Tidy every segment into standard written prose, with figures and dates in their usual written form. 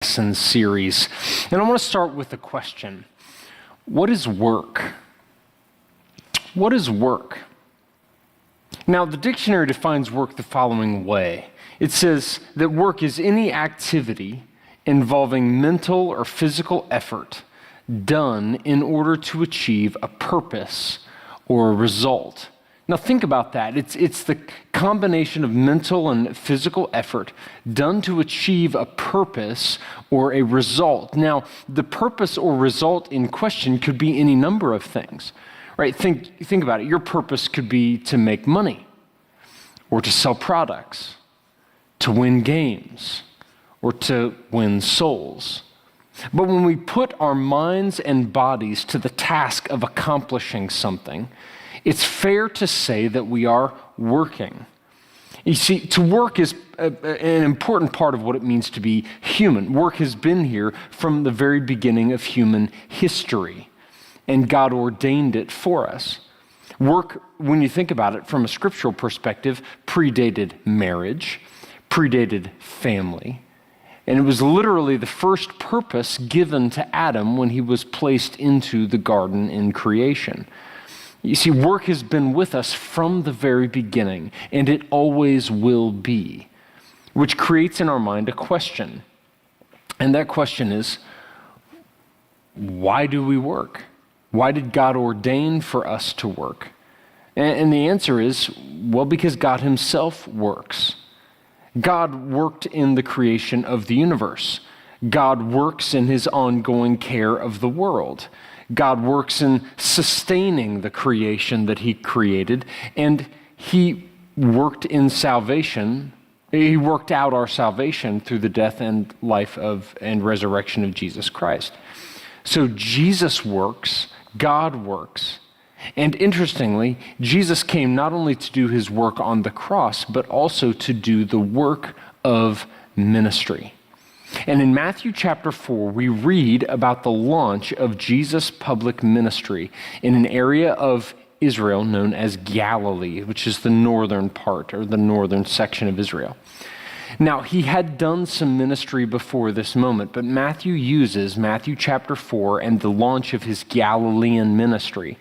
lesson series. And I want to start with a question. What is work? What is work? Now, the dictionary defines work the following way. It says that work is any activity involving mental or physical effort done in order to achieve a purpose or a result. Now think about that. It's the combination of mental and physical effort done to achieve a purpose or a result. Now, the purpose or result in question could be any number of things, right? Think about it. Your purpose could be to make money, or to sell products, to win games, or to win souls. But when we put our minds and bodies to the task of accomplishing something, it's fair to say that we are working. You see, to work is an important part of what it means to be human. Work has been here from the very beginning of human history, and God ordained it for us. Work, when you think about it from a scriptural perspective, predated marriage, predated family, and it was literally the first purpose given to Adam when he was placed into the garden in creation. You see, work has been with us from the very beginning, and it always will be, which creates in our mind a question. And that question is, why do we work? Why did God ordain for us to work? And the answer is, well, because God himself works. God worked in the creation of the universe. God works in his ongoing care of the world. God works in sustaining the creation that he created, and he worked in salvation. He worked out our salvation through the death and life of and resurrection of Jesus Christ. So Jesus works, God works. And interestingly, Jesus came not only to do his work on the cross, but also to do the work of ministry. And in Matthew chapter 4, we read about the launch of Jesus' public ministry in an area of Israel known as Galilee, which is the northern part or the northern section of Israel. Now, he had done some ministry before this moment, but Matthew uses Matthew chapter 4 and the launch of his Galilean ministry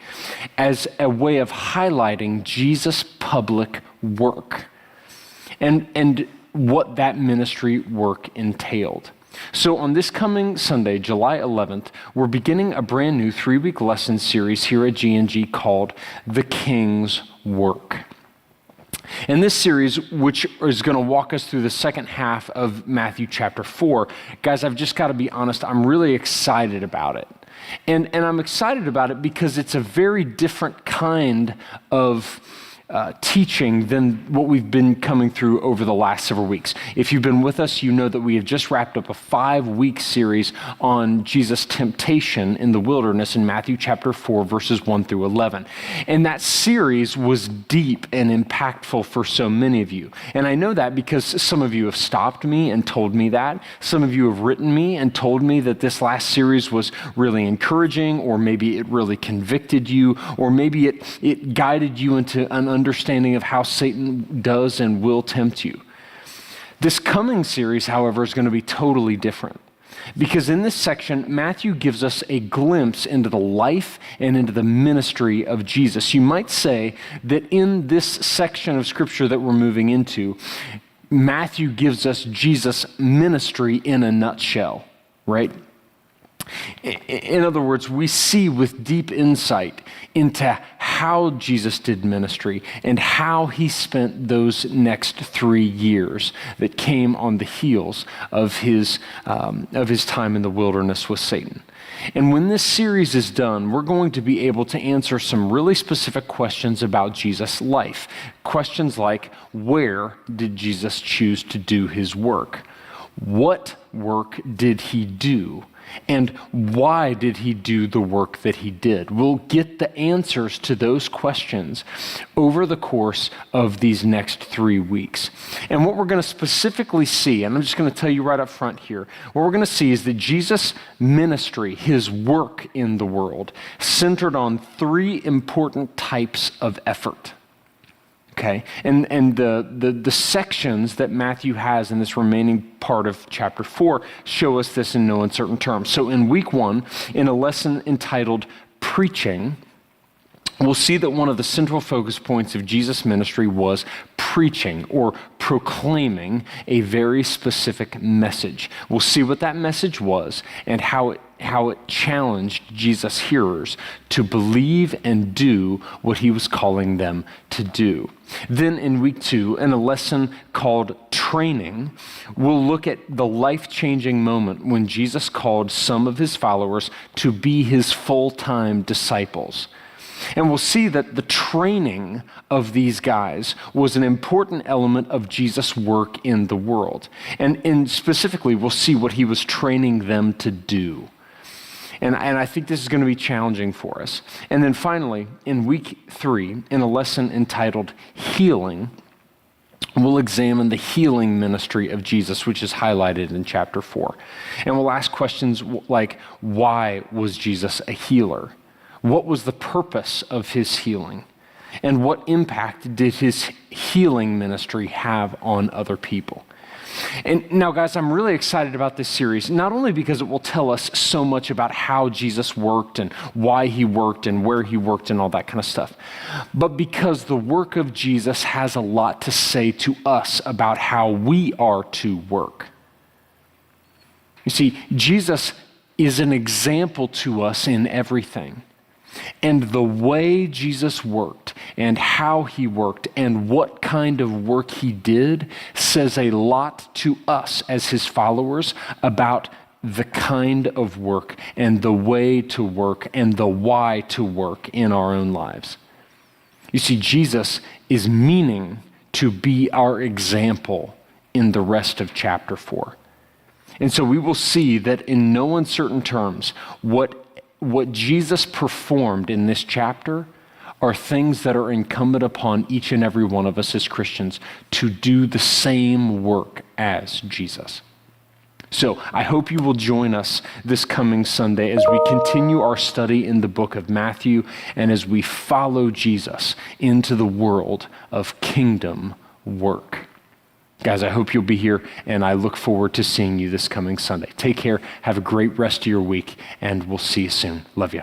as a way of highlighting Jesus' public work and what that ministry work entailed. So on this coming Sunday, July 11th, we're beginning a brand new 3-week lesson series here at GNG called The King's Work. And this series, which is going to walk us through the second half of Matthew chapter 4, guys, I've just got to be honest, I'm really excited about it. And I'm excited about it because it's a very different kind of teaching than what we've been coming through over the last several weeks. If you've been with us, you know that we have just wrapped up a 5-week series on Jesus' temptation in the wilderness in Matthew chapter 4, verses 1 through 11. And that series was deep and impactful for so many of you. And I know that because some of you have stopped me and told me that. Some of you have written me and told me that this last series was really encouraging, or maybe it really convicted you, or maybe it guided you into an understanding of how Satan does and will tempt you. This coming series, however, is going to be totally different, because in this section, Matthew gives us a glimpse into the life and into the ministry of Jesus. You might say that in this section of scripture that we're moving into, Matthew gives us Jesus' ministry in a nutshell, right? In other words, we see with deep insight into how Jesus did ministry and how he spent those next 3 years that came on the heels of his time in the wilderness with Satan. And when this series is done, we're going to be able to answer some really specific questions about Jesus' life. Questions like, where did Jesus choose to do his work? What work did he do? And why did he do the work that he did? We'll get the answers to those questions over the course of these next 3 weeks. And what we're going to specifically see, and I'm just going to tell you right up front here, what we're going to see is that Jesus' ministry, his work in the world, centered on 3 important types of effort. Okay, and the sections that Matthew has in this remaining part of chapter 4 show us this in no uncertain terms. So in week 1, in a lesson entitled Preaching, we'll see that one of the central focus points of Jesus' ministry was preaching or proclaiming a very specific message. We'll see what that message was and how it challenged Jesus' hearers to believe and do what he was calling them to do. Then in week 2, in a lesson called Training, we'll look at the life-changing moment when Jesus called some of his followers to be his full-time disciples. And we'll see that the training of these guys was an important element of Jesus' work in the world. And specifically, we'll see what he was training them to do. And I think this is going to be challenging for us. And then finally, in week 3, in a lesson entitled Healing, we'll examine the healing ministry of Jesus, which is highlighted in chapter 4. And we'll ask questions like, why was Jesus a healer? What was the purpose of his healing? And what impact did his healing ministry have on other people? And now, guys, I'm really excited about this series, not only because it will tell us so much about how Jesus worked and why he worked and where he worked and all that kind of stuff, but because the work of Jesus has a lot to say to us about how we are to work. You see, Jesus is an example to us in everything. And the way Jesus worked and how he worked and what kind of work he did says a lot to us as his followers about the kind of work and the way to work and the why to work in our own lives. You see, Jesus is meaning to be our example in the rest of chapter 4. And so we will see that in no uncertain terms, what Jesus performed in this chapter are things that are incumbent upon each and every one of us as Christians to do the same work as Jesus. So I hope you will join us this coming Sunday as we continue our study in the book of Matthew and as we follow Jesus into the world of kingdom work. Guys, I hope you'll be here, and I look forward to seeing you this coming Sunday. Take care, have a great rest of your week, and we'll see you soon. Love you.